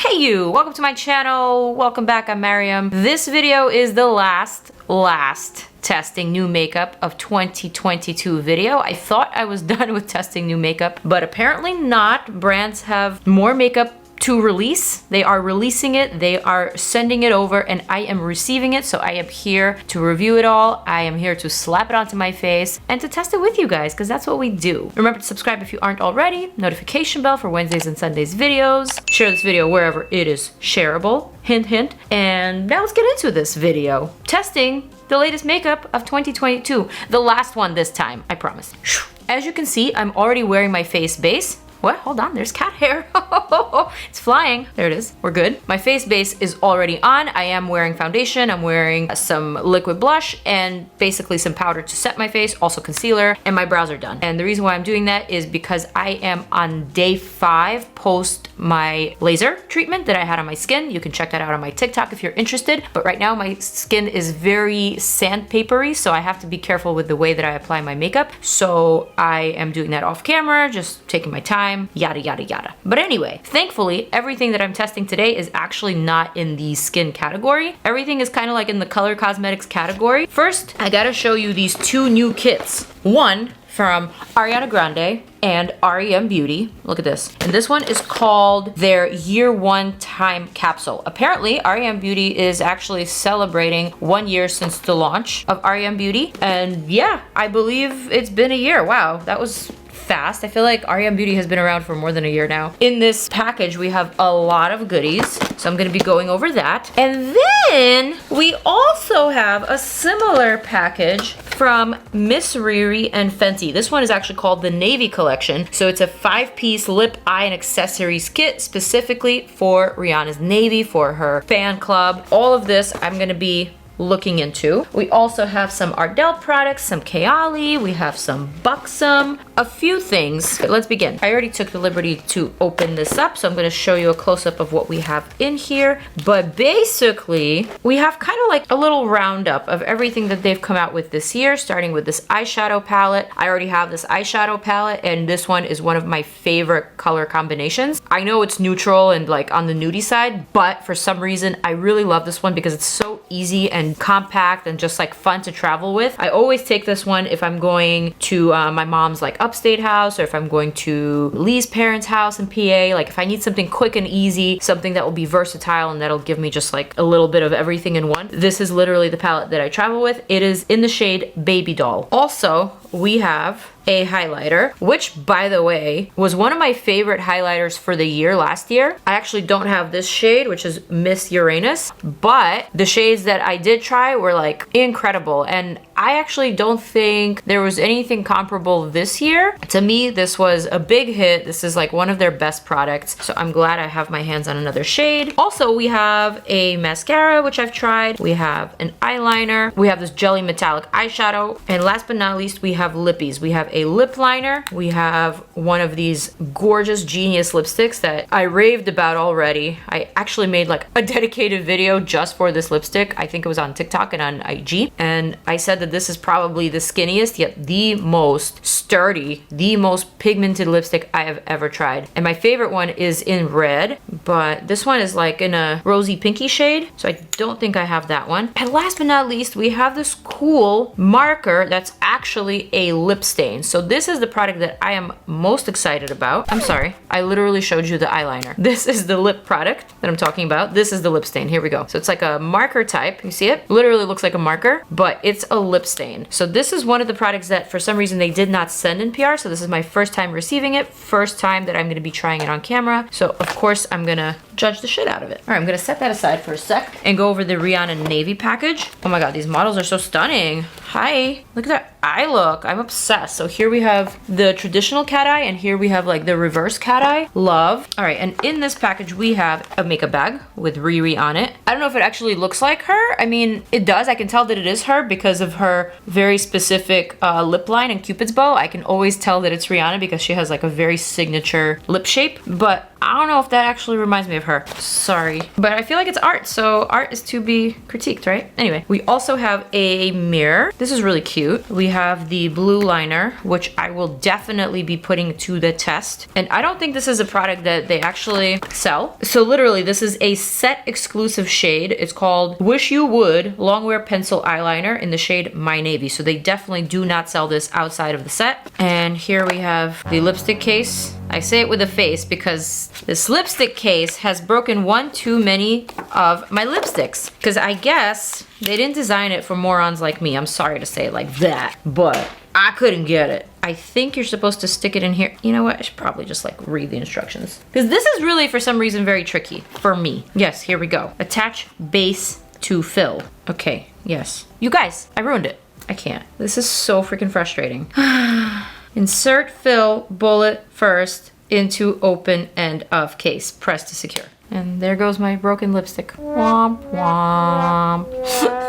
Hey you! Welcome to my channel. Welcome back. I'm Maryam. This video is the last testing new makeup of 2022 video. I thought I was done with testing new makeup, but apparently not. Brands have more makeup to release. They are releasing it, they are sending it over, and I am receiving it, so I am here to review it all. I am here to slap it onto my face and to test it with you guys, because that's what we do. Remember to subscribe if you aren't already, notification bell for Wednesdays and Sundays videos, share this video wherever it is shareable, hint hint, and now let's get into this video. Testing the latest makeup of 2022, the last one this time, I promise. As you can see, I'm already wearing my face base. What? Hold on, there's cat hair. It's flying. There it is. We're good. My face base is already on. I am wearing foundation. I'm wearing some liquid blush and basically some powder to set my face, also concealer, and my brows are done. And the reason why I'm doing that is because I am on day 5 post my laser treatment that I had on my skin. You can check that out on my TikTok if you're interested. But right now my skin is very sandpapery, so I have to be careful with the way that I apply my makeup. So I am doing that off camera, just taking my time. Yada yada yada. But anyway, thankfully everything that I'm testing today is actually not in the skin category. Everything is kind of like in the color cosmetics category. First, I gotta show you these 2 new kits. One from Ariana Grande and R.E.M. Beauty. Look at this. And this one is called their Year 1 Time Capsule. Apparently, R.E.M. Beauty is actually celebrating 1 year since the launch of R.E.M. Beauty. And yeah, I believe it's been a year. Wow, that was fast. I feel like R.E.M. Beauty has been around for more than a year now. In this package, we have a lot of goodies, so I'm gonna be going over that. And then we also have a similar package from Miss Riri and Fenty. This one is actually called the Navy Collection. So it's a 5-piece lip, eye, and accessories kit specifically for Rihanna's Navy, for her fan club. All of this I'm gonna be looking into. We also have some ARDELL products, some KAYALI, we have some Buxom, a few things. Okay, let's begin. I already took the liberty to open this up, so I'm going to show you a close-up of what we have in here. But basically, we have kind of like a little roundup of everything that they've come out with this year, starting with this eyeshadow palette. I already have this eyeshadow palette, and this one is one of my favorite color combinations. I know it's neutral and like on the nudie side, but for some reason, I really love this one because it's so easy and compact and just like fun to travel with. I always take this one if I'm going to my mom's like upstate house, or if I'm going to Lee's parents' house in PA. Like if I need something quick and easy, something that will be versatile and that'll give me just like a little bit of everything in one. This is literally the palette that I travel with. It is in the shade Baby Doll. Also, we have a highlighter, which by the way was one of my favorite highlighters for the year last year. I actually don't have this shade, which is Miss Uranus, but the shades that I did try were like incredible, and I actually don't think there was anything comparable this year. To me, this was a big hit. This is like one of their best products, so I'm glad I have my hands on another shade. Also, we have a mascara, which I've tried. We have an eyeliner. We have this jelly metallic eyeshadow, and last but not least, we have lippies. We have a lip liner. We have one of these gorgeous Genius lipsticks that I raved about already. I actually made like a dedicated video just for this lipstick. I think it was on TikTok and on IG, and I said that this is probably the skinniest yet the most sturdy, the most pigmented lipstick I have ever tried. And my favorite one is in red, but this one is like in a rosy pinky shade, so I don't think I have that one. And last but not least, we have this cool marker that's actually a lip stain. So this is the product that I am most excited about. I'm sorry, I literally showed you the eyeliner. This is the lip product that I'm talking about. This is the lip stain. Here we go. So it's like a marker type. You see it? Literally looks like a marker, but it's a lip stain. So this is one of the products that for some reason they did not send in PR. So this is my first time receiving it, first time that I'm going to be trying it on camera. So of course I'm going to judge the shit out of it. All right, I'm going to set that aside for a sec and go over the Rihanna Navy package. Oh my God, these models are so stunning. Hi, look at that eye look. I'm obsessed. So here we have the traditional cat eye, and here we have like the reverse cat eye. Love. All right, and in this package we have a makeup bag with Riri on it. I don't know if it actually looks like her. I mean, it does. I can tell that it is her because of her very specific lip line and Cupid's bow. I can always tell that it's Rihanna because she has like a very signature lip shape. But I don't know if that actually reminds me of her. Sorry. But I feel like it's art, so art is to be critiqued, right? Anyway, we also have a mirror. This is really cute. We have the blue liner, which I will definitely be putting to the test. And I don't think this is a product that they actually sell. So literally, this is a set exclusive shade. It's called Wish You Would Longwear Pencil Eyeliner in the shade My Navy. So they definitely do not sell this outside of the set. And here we have the lipstick case. I say it with a face because this lipstick case has broken one too many of my lipsticks. Because I guess they didn't design it for morons like me. I'm sorry to say it like that, but I couldn't get it. I think you're supposed to stick it in here. You know what? I should probably just like read the instructions. Because this is really, for some reason, very tricky for me. Yes, here we go. Attach base to fill. Okay, yes. You guys, I ruined it. I can't. This is so freaking frustrating. Insert fill bullet first into open end of case. Press to secure. And there goes my broken lipstick. Womp womp.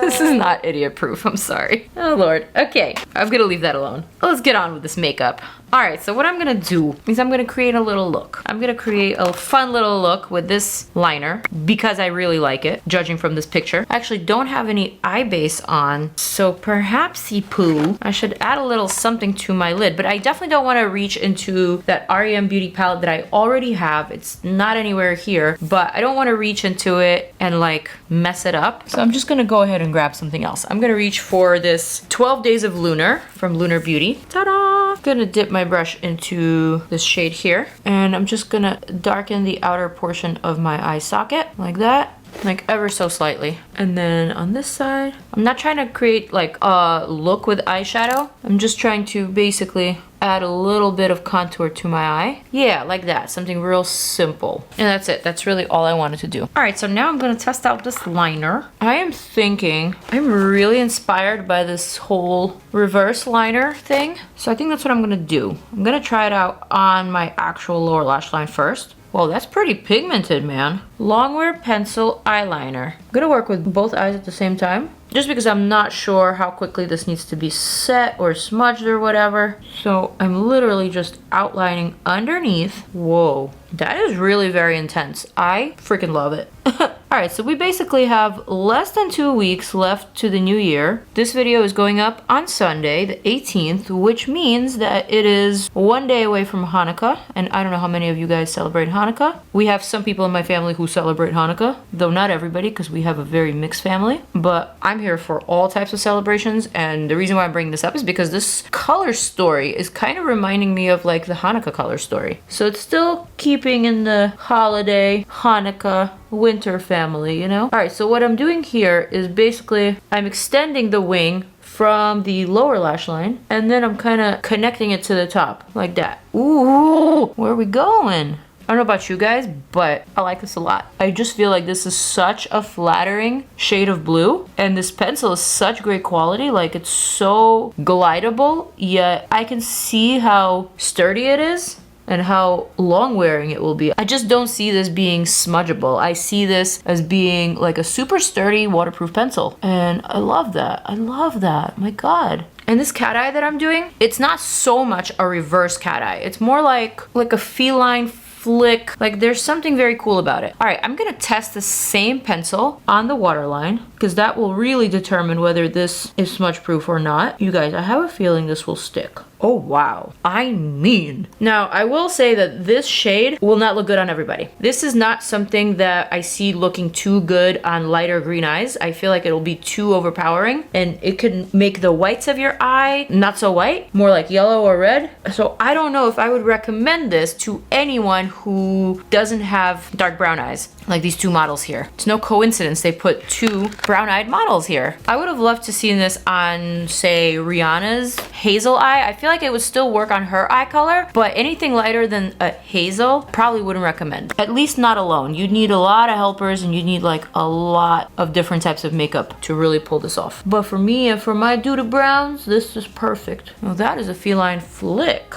This is not idiot proof, I'm sorry. Oh Lord. Okay, I'm gonna leave that alone. Let's get on with this makeup. Alright, so what I'm gonna do is I'm gonna create a little look. I'm gonna create a fun little look with this liner because I really like it, judging from this picture. I actually don't have any eye base on, so perhaps I should add a little something to my lid, but I definitely don't want to reach into that R.E.M beauty palette that I already have. It's not anywhere here, but I don't want to reach into it and like mess it up. So I'm just gonna go ahead and grab something else. I'm gonna reach for this 12 Days of Lunar from Lunar Beauty. Ta-da! I'm gonna dip my brush into this shade here, and I'm just gonna darken the outer portion of my eye socket like that, like ever so slightly. And then on this side, I'm not trying to create like a look with eyeshadow. I'm just trying to basically add a little bit of contour to my eye. Yeah, like that, something real simple. And that's it, that's really all I wanted to do. All right, so now I'm gonna test out this liner. I am thinking, I'm really inspired by this whole reverse liner thing. So I think that's what I'm gonna do. I'm gonna try it out on my actual lower lash line first. Whoa, that's pretty pigmented, man. Longwear pencil eyeliner. I'm gonna work with both eyes at the same time, just because I'm not sure how quickly this needs to be set or smudged or whatever. So I'm literally just outlining underneath. Whoa, that is really very intense. I freaking love it. All right, so we basically have less than 2 weeks left to the new year. This video is going up on Sunday, the 18th, which means that it is 1 day away from Hanukkah. And I don't know how many of you guys celebrate Hanukkah. We have some people in my family who celebrate Hanukkah, though not everybody, because we have a very mixed family. But I'm here for all types of celebrations, and the reason why I'm bringing this up is because this color story is kind of reminding me of like the Hanukkah color story. So it's still keeping in the holiday, Hanukkah, winter family, you know? All right, so what I'm doing here is basically I'm extending the wing from the lower lash line, and then I'm kind of connecting it to the top like that. Ooh, where are we going? I don't know about you guys, but I like this a lot. I just feel like this is such a flattering shade of blue, and this pencil is such great quality. Like, it's so glidable, yet I can see how sturdy it is and how long wearing it will be. I just don't see this being smudgeable. I see this as being like a super sturdy waterproof pencil, and I love that. I love that, my God. And this cat eye that I'm doing, it's not so much a reverse cat eye. It's more like a feline flick. Like, there's something very cool about it. All right, I'm gonna test the same pencil on the waterline because that will really determine whether this is smudge proof or not. You guys, I have a feeling this will stick. Oh wow, I mean. Now, I will say that this shade will not look good on everybody. This is not something that I see looking too good on lighter green eyes. I feel like it'll be too overpowering, and it could make the whites of your eye not so white, more like yellow or red. So I don't know if I would recommend this to anyone who doesn't have dark brown eyes, like these two models here. It's no coincidence they put two brown-eyed models here. I would have loved to see this on, say, Rihanna's hazel eye. I feel like it would still work on her eye color, but anything lighter than a hazel, probably wouldn't recommend. At least not alone. You'd need a lot of helpers, and you'd need like a lot of different types of makeup to really pull this off. But for me and for my dude browns, this is perfect. Well, that is a feline flick.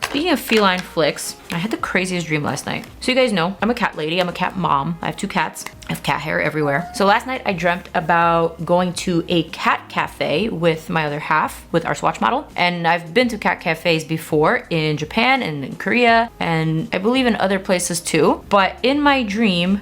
Speaking of feline flicks, I had the craziest dream last night. So you guys know, I'm a cat lady, I'm a cat mom. I have 2 cats. I have cat hair everywhere. So last night I dreamt about going to a cat cafe with my other half, with our Swatch model. And I've been to cat cafes before in Japan and in Korea, and I believe in other places too. But in my dream,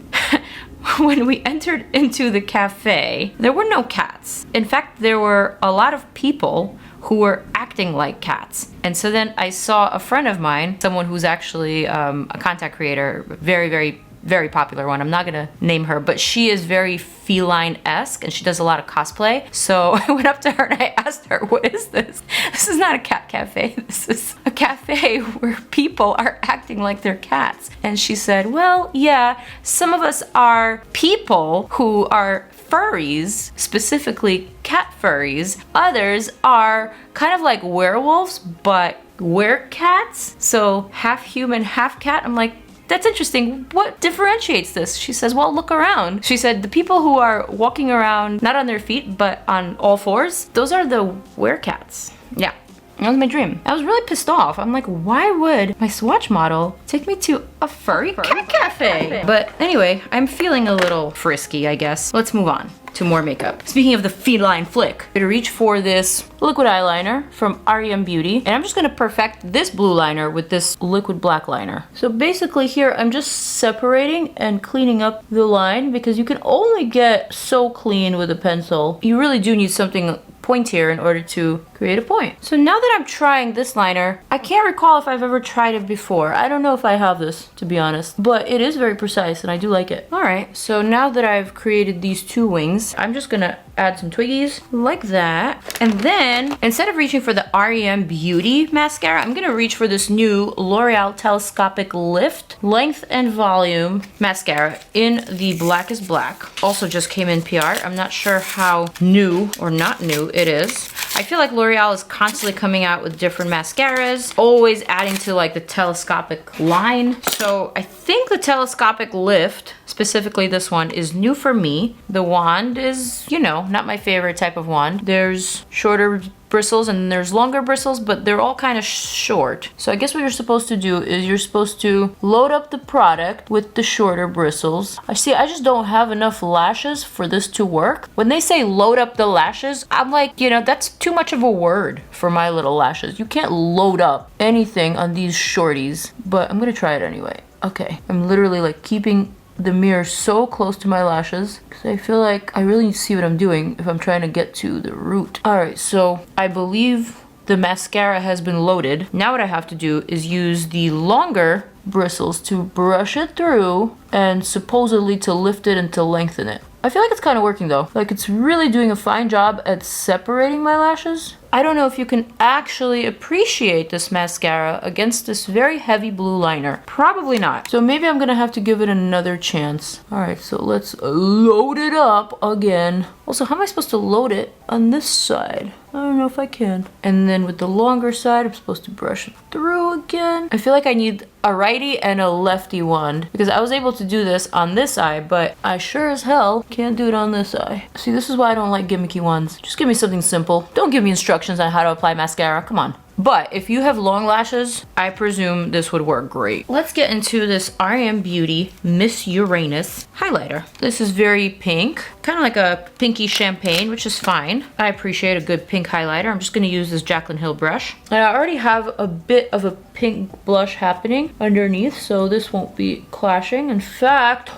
when we entered into the cafe, there were no cats. In fact, there were a lot of people who were acting like cats. And so then I saw a friend of mine, someone who's actually a content creator, very popular one. I'm not gonna name her, but she is very feline-esque and she does a lot of cosplay. So I went up to her and I asked her, what is this? This is not a cat cafe. This is a cafe where people are acting like they're cats. And she said, well, yeah, some of us are people who are furries, specifically cat furries. Others are kind of like werewolves, but werecats. So half human, half cat. I'm like, that's interesting. What differentiates this? She says, well, look around. She said, the people who are walking around, not on their feet, but on all fours, those are the werecats. Yeah. That was my dream. I was really pissed off. I'm like, why would my Swatch model take me to a furry cat cafe? But anyway, I'm feeling a little frisky, I guess. Let's move on to more makeup. Speaking of the feline flick, I'm gonna reach for this liquid eyeliner from R.E.M. Beauty, and I'm just gonna perfect this blue liner with this liquid black liner. So basically here, I'm just separating and cleaning up the line because you can only get so clean with a pencil. You really do need something pointier in order to create a point. So now that I'm trying this liner, I can't recall if I've ever tried it before. I don't know if I have this, to be honest, but it is very precise and I do like it. All right, so now that I've created these 2 wings, I'm just gonna add some twiggies like that. And then instead of reaching for the R.E.M. Beauty mascara, I'm gonna reach for this new L'Oreal Telescopic Lift Length and Volume mascara in the blackest black. Also just came in PR. I'm not sure how new or not new it is. I feel like L'Oreal is constantly coming out with different mascaras, always adding to like the telescopic line. So I think the Telescopic Lift, specifically this one, is new for me. The wand is, you know, not my favorite type of wand. There's shorter bristles and there's longer bristles, but they're all kind of short. So I guess what you're supposed to do is you're supposed to load up the product with the shorter bristles. I just don't have enough lashes for this to work. When they say load up the lashes, I'm like, you know, that's too much of a word for my little lashes. You can't load up anything on these shorties, but I'm gonna try it anyway. Okay, I'm literally like keeping the mirror so close to my lashes because I feel like I really need to see what I'm doing if I'm trying to get to the root. All right, so I believe the mascara has been loaded. Now what I have to do is use the longer bristles to brush it through and supposedly to lift it and to lengthen it. I feel like it's kind of working though. Like it's really doing a fine job at separating my lashes. I don't know if you can actually appreciate this mascara against this very heavy blue liner. Probably not. So maybe I'm gonna have to give it another chance. All right, so let's load it up again. Also, how am I supposed to load it on this side? I don't know if I can. And then with the longer side, I'm supposed to brush it through again. I feel like I need a righty and a lefty wand because I was able to do this on this eye, but I sure as hell can't do it on this eye. See, this is why I don't like gimmicky wands. Just give me something simple. Don't give me instructions on how to apply mascara. Come on. But if you have long lashes, I presume this would work great. Let's get into this R.E.M. Beauty Miss Uranus highlighter. This is very pink, kind of like a pinky champagne, which is fine. I appreciate a good pink highlighter. I'm just gonna use this Jaclyn Hill brush. And I already have a bit of a pink blush happening underneath, so this won't be clashing. In fact,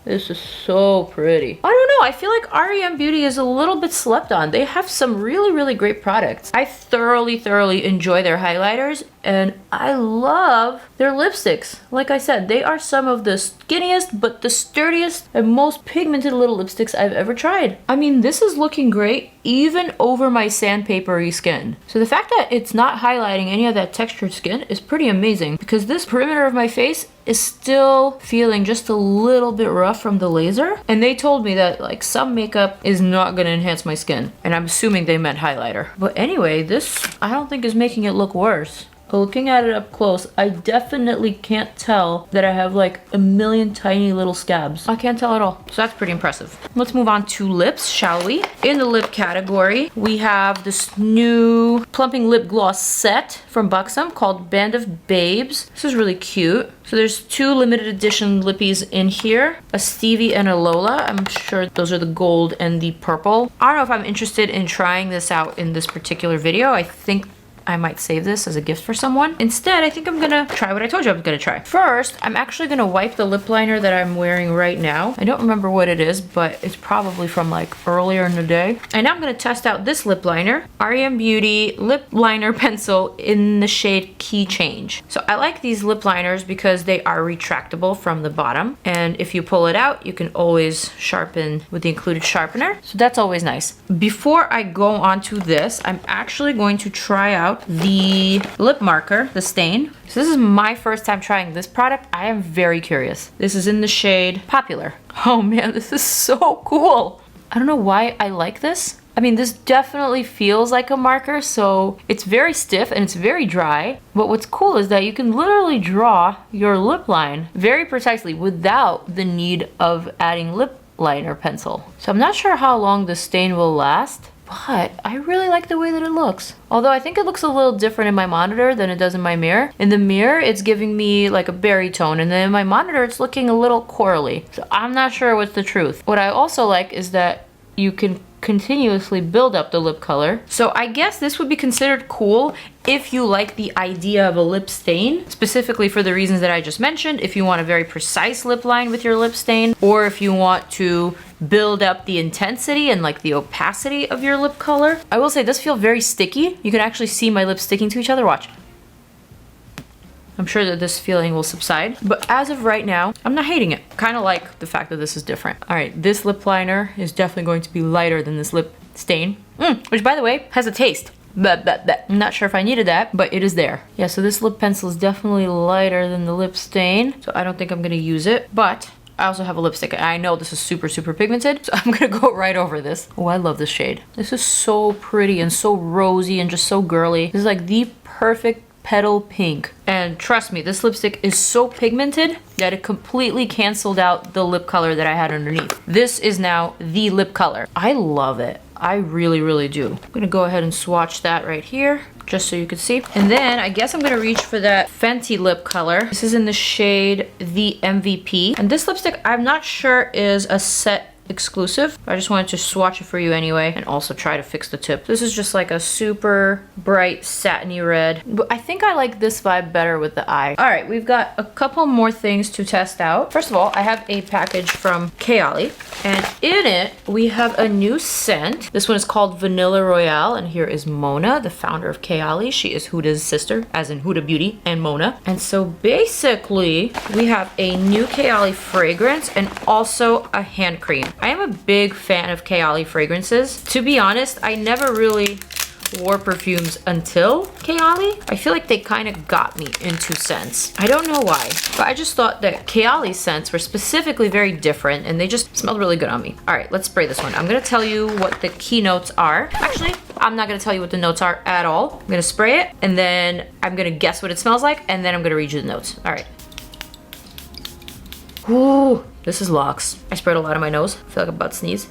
this is so pretty. I don't know, I feel like R.E.M. Beauty is a little bit slept on. They have some really great products. I thoroughly enjoy their highlighters and I love their lipsticks. Like I said, they are some of the skinniest but the sturdiest and most pigmented little lipsticks I've ever tried. I mean, this is looking great even over my sandpapery skin. So the fact that it's not highlighting any of that textured skin is pretty amazing because this perimeter of my face is still feeling just a little bit rough from the laser. And they told me that like some makeup is not gonna enhance my skin. And I'm assuming they meant highlighter. But anyway, this I don't think is making it look worse. looking at it up close, I definitely can't tell that I have like a million tiny little scabs. I can't tell at all. So that's pretty impressive. Let's move on to lips, shall we? In the lip category, we have this new Plumping Lip Gloss Set from Buxom called Band of Babes. This is really cute. So there's two limited edition lippies in here, a Stevie and a Lola. I'm sure those are the gold and the purple. I don't know if I'm interested in trying this out in this particular video. I think I might save this as a gift for someone. Instead, I think I'm gonna try what I told you I was gonna try. First, I'm actually gonna wipe the lip liner that I'm wearing right now. I don't remember what it is, but it's probably from like earlier in the day. And now I'm gonna test out this lip liner, R.E.M. Beauty Lip Liner Pencil in the shade Key Change. So I like these lip liners because they are retractable from the bottom. And if you pull it out, you can always sharpen with the included sharpener. So that's always nice. Before I go on to this, I'm actually going to try out the lip marker, the stain. So this is my first time trying this product. I am very curious. This is in the shade Popular. Oh man, this is so cool. I don't know why I like this. I mean, this definitely feels like a marker, so it's very stiff and it's very dry. But what's cool is that you can literally draw your lip line very precisely without the need of adding lip liner pencil. So I'm not sure how long the stain will last, but I really like the way that it looks. Although I think it looks a little different in my monitor than it does in my mirror. In the mirror, it's giving me like a berry tone, and then in my monitor, it's looking a little corally. So I'm not sure what's the truth. What I also like is that you can continuously build up the lip color. So I guess this would be considered cool if you like the idea of a lip stain, specifically for the reasons that I just mentioned. If you want a very precise lip line with your lip stain, or if you want to build up the intensity and like the opacity of your lip color. I will say this feels very sticky. You can actually see my lips sticking to each other. Watch. I'm sure that this feeling will subside, but as of right now, I'm not hating it. Kind of like the fact that this is different. All right, this lip liner is definitely going to be lighter than this lip stain, which by the way, has a taste. I'm not sure if I needed that, but it is there. Yeah, so this lip pencil is definitely lighter than the lip stain, so I don't think I'm gonna use it, but I also have a lipstick, and I know this is super, super pigmented, so I'm gonna go right over this. Oh, I love this shade. This is so pretty and so rosy and just so girly. This is like the perfect petal pink. And trust me, this lipstick is so pigmented that it completely canceled out the lip color that I had underneath. This is now the lip color. I love it. I really, really do. I'm gonna go ahead and swatch that right here, just so you can see. And then I guess I'm gonna reach for that Fenty lip color. This is in the shade The MVP. And this lipstick, I'm not sure is a set exclusive. I just wanted to swatch it for you anyway and also try to fix the tip. This is just like a super bright satiny red, but I think I like this vibe better with the eye. All right, we've got a couple more things to test out. First of all, I have a package from KAYALI, and in it we have a new scent. This one is called Vanilla Royale, and here is Mona, the founder of KAYALI. She is Huda's sister, as in Huda Beauty and Mona. And so basically we have a new KAYALI fragrance and also a hand cream. I am a big fan of KAYALI fragrances. To be honest, I never really wore perfumes until KAYALI. I feel like they kind of got me into scents. I don't know why, but I just thought that KAYALI scents were specifically very different and they just smelled really good on me. All right, let's spray this one. I'm gonna tell you what the key notes are. Actually, I'm not gonna tell you what the notes are at all. I'm gonna spray it and then I'm gonna guess what it smells like and then I'm gonna read you the notes. All right. Ooh, this is Lux. I sprayed a lot on my nose. I feel like I'm about to sneeze.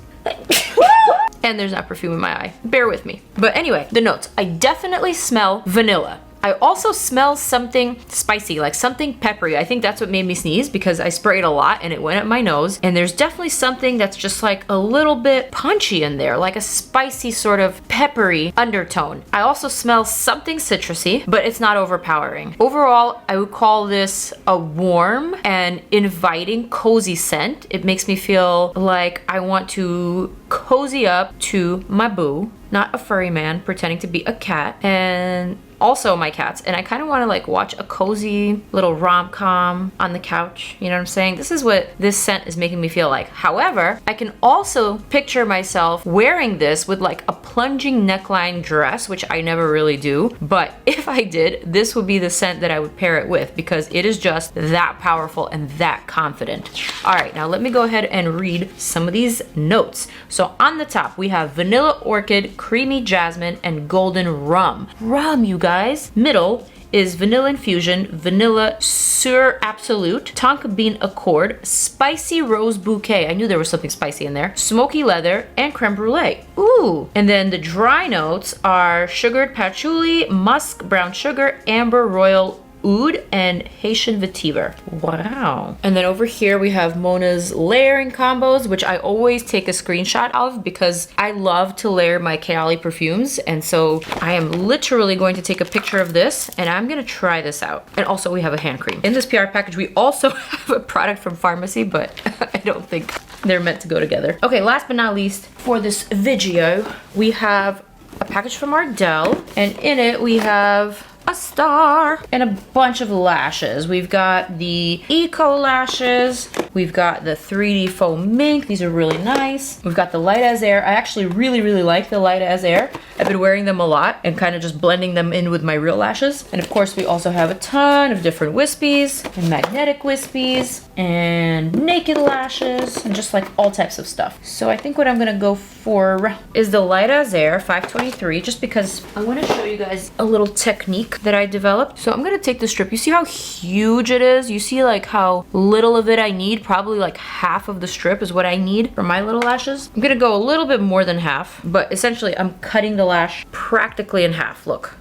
And there's not perfume in my eye. Bear with me. But anyway, the notes. I definitely smell vanilla. I also smell something spicy, like something peppery. I think that's what made me sneeze because I sprayed a lot and it went up my nose. And there's definitely something that's just like a little bit punchy in there, like a spicy sort of peppery undertone. I also smell something citrusy, but it's not overpowering. Overall, I would call this a warm and inviting, cozy scent. It makes me feel like I want to cozy up to my boo, not a furry man pretending to be a cat, and also my cats, and I kind of want to like watch a cozy little rom-com on the couch. You know what I'm saying? This is what this scent is making me feel like. However, I can also picture myself wearing this with like a plunging neckline dress, which I never really do, but if I did, this would be the scent that I would pair it with because it is just that powerful and that confident. All right, now let me go ahead and read some of these notes. So on the top, we have vanilla orchid, creamy jasmine, and golden rum. Rum, you guys. Middle, is Vanilla Infusion, Vanilla Sur Absolute, Tonka Bean Accord, Spicy Rose Bouquet. I knew there was something spicy in there. Smoky Leather, and Creme Brulee. Ooh. And then the dry notes are sugared patchouli, musk, brown sugar, amber, royal oud, and Haitian vetiver. Wow. And then over here we have Mona's layering combos, which I always take a screenshot of because I love to layer my KAYALI perfumes. And so I am literally going to take a picture of this and I'm gonna try this out. And also we have a hand cream. In this PR package, we also have a product from pharmacy, but I don't think they're meant to go together. Okay, last but not least, for this video, we have a package from Ardell, and in it we have a star and a bunch of lashes. We've got the Eco lashes, we've got the 3D foam mink, these are really nice. We've got the light as air. I actually really like the light as air. I've been wearing them a lot and kind of just blending them in with my real lashes. And of course we also have a ton of different wispies and magnetic wispies and naked lashes and just like all types of stuff. So I think what I'm gonna go for is the light as air 523, just because I want to show you guys a little technique that I developed. So I'm gonna take the strip. You see how huge it is? You see like how little of it I need? Probably like half of the strip is what I need for my little lashes. I'm gonna go a little bit more than half, but essentially I'm cutting the lash practically in half. Look.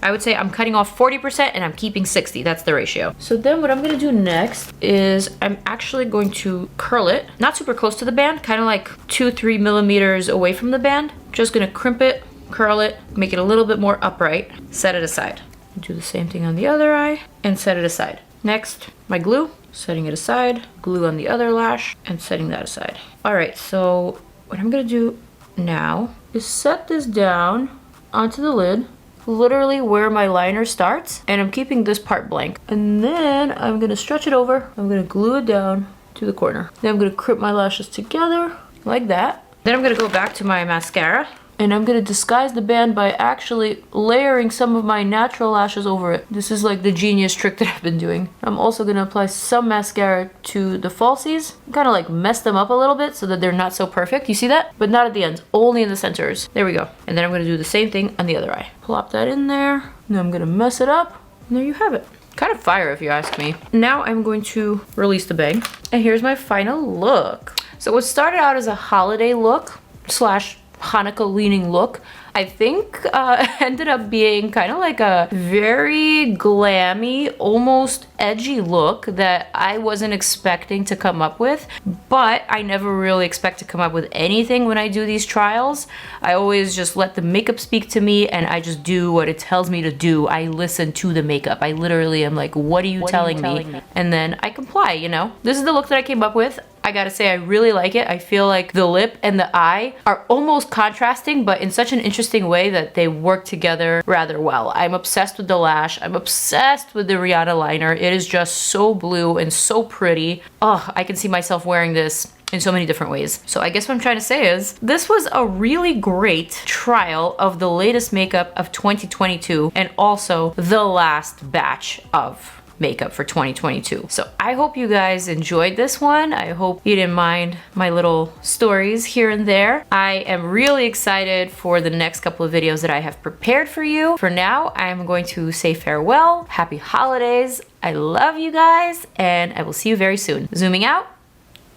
I would say I'm cutting off 40% and I'm keeping 60. That's the ratio. So then what I'm gonna do next is I'm actually going to curl it, not super close to the band, kind of like 2-3 millimeters away from the band. Just gonna crimp it, curl it, make it a little bit more upright, set it aside. Do the same thing on the other eye and set it aside. Next, my glue, setting it aside, glue on the other lash and setting that aside. All right, so what I'm gonna do now is set this down onto the lid, literally where my liner starts, and I'm keeping this part blank. And then I'm gonna stretch it over, I'm gonna glue it down to the corner. Then I'm gonna crimp my lashes together like that. Then I'm gonna go back to my mascara and I'm gonna disguise the band by actually layering some of my natural lashes over it. This is like the genius trick that I've been doing. I'm also gonna apply some mascara to the falsies, kind of like mess them up a little bit so that they're not so perfect. You see that? But not at the ends, only in the centers. There we go. And then I'm gonna do the same thing on the other eye. Plop that in there, and I'm gonna mess it up, and there you have it. Kind of fire if you ask me. Now I'm going to release the bang, and here's my final look. So what started out as a holiday look slash Hanukkah leaning look, I think ended up being kind of like a very glammy, almost edgy look that I wasn't expecting to come up with, but I never really expect to come up with anything when I do these trials. I always just let the makeup speak to me and I just do what it tells me to do. I listen to the makeup. I literally am like, what are you telling me? And then I comply, you know? This is the look that I came up with. I gotta say, I really like it. I feel like the lip and the eye are almost contrasting, but in such an interesting way that they work together rather well. I'm obsessed with the lash. I'm obsessed with the Rihanna liner. It is just so blue and so pretty. Oh, I can see myself wearing this in so many different ways. So I guess what I'm trying to say is this was a really great trial of the latest makeup of 2022 and also the last batch of makeup for 2022. So I hope you guys enjoyed this one. I hope you didn't mind my little stories here and there. I am really excited for the next couple of videos that I have prepared for you. For now, I'm going to say farewell. Happy holidays. I love you guys, and I will see you very soon. Zooming out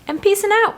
and peacing out.